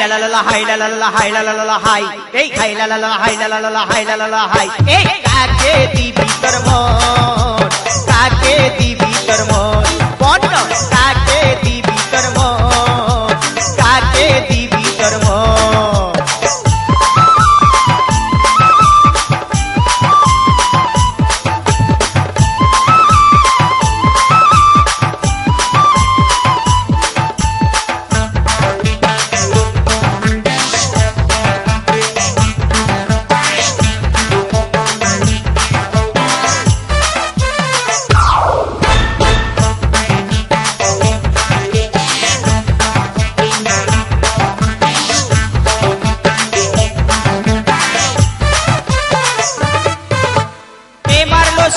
la la la hai la la la hai la la la hai ei hai la la la hai la la la hai la la la hai ei কাকে দিবি তোর মন কাকে দিবি তোর মন বন্ধ কাকে দিবি তোর মন কাকে দিবি তোর মন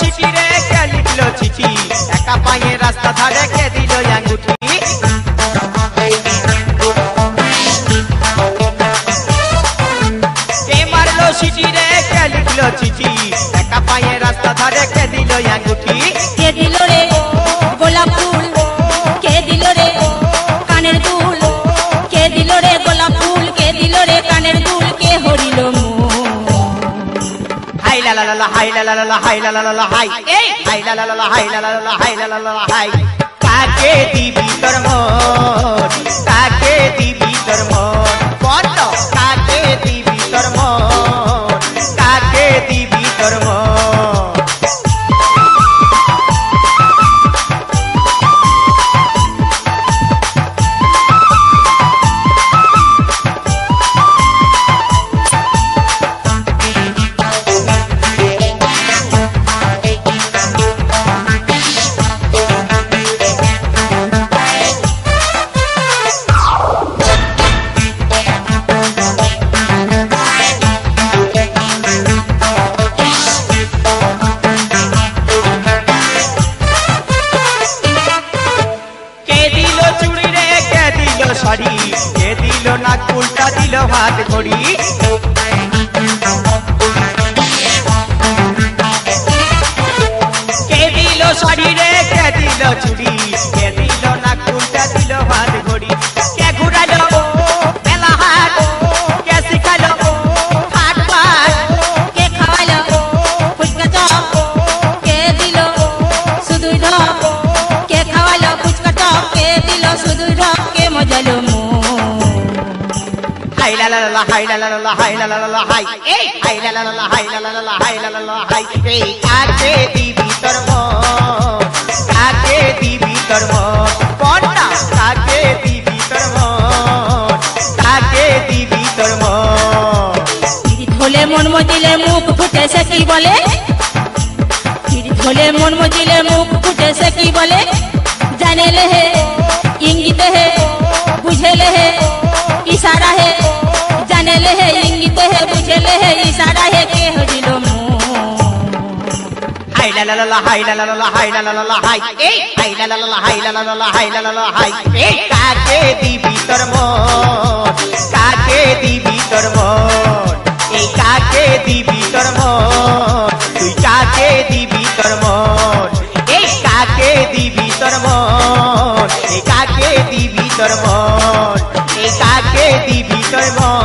চিঠি রে কে লিখলো চিঠি একা পায়ে রাস্তা ধারে কে দিল আঙ্গুঠি কে মারলো চিঠি রে কে লিখলো চিঠি একা পায়ে রাস্তা ধারে কে দিল আঙ্গুঠি কে দিল রে গোলাপ ফুল কে দিল রে কানের দুল কে দিল রে গোলাপ ফুল কে দিল রে কানের দুল কে হরিল হাই লা লা লা হাই লা লা লা হাই লা লা লা হাই এই হাই লা লা লা হাই লা লা লা হাই লা লা লা হাই কাকে দিবি তোর মন কাকে দিবি তোর মন বন্ধ কাকে দিবি তোর মন কাকে দিবি তোর মন শাড়ি কে দিল নাক উল্টা দিল হাত ঘড়ি কে দিল শাড়ি রে কে দিল চুড়ি কে দিল নাক উল্টা দিল হাত ঘড়ি কে ঘুরালো মেলা হাট কে শিখালো হাট পাট কে খাওয়ালো ফুচকা চপ কে দিল শুধুই ঢপ কে খাওয়ালো ফুচকা চপ কে দিল শুধুই ঢপ কে মজালো হাই লা লা লা হাই লা লা লা হাই লা লা লা হাই এই হাই লা লা লা হাই লা লা লা হাই লা লা লা হাই এই কাকে দিবি তোর মন কাকে দিবি তোর মন বন্ধ কাকে দিবি তোর মন কাকে দিবি তোর মন পীড়িত হলে মন মজিলে মুখ ফুটে সে কি বলে পীড়িত হলে মন মজিলে মুখ ফুটে সে কি বলে জানে লে হে ইঙ্গিত হে বুঝে লে হে इशारा है जाने ले है इंगित है बुझे ले है इशारा है के हो दिलो हाय ला ला ला हाय ला ला ला हाय ला ला ला हाय ए हाय ला ला ला हाय ला ला ला हाय ला ला ला हाय ए काके दिबि তোর মন কাকে দিবি তোর মন এই কাকে দিবি তোর মন তুই কাকে দিবি তোর মন এই কাকে দিবি তোর মন এই কাকে দিবি তোর মন এই কাকে দিবি তোর মন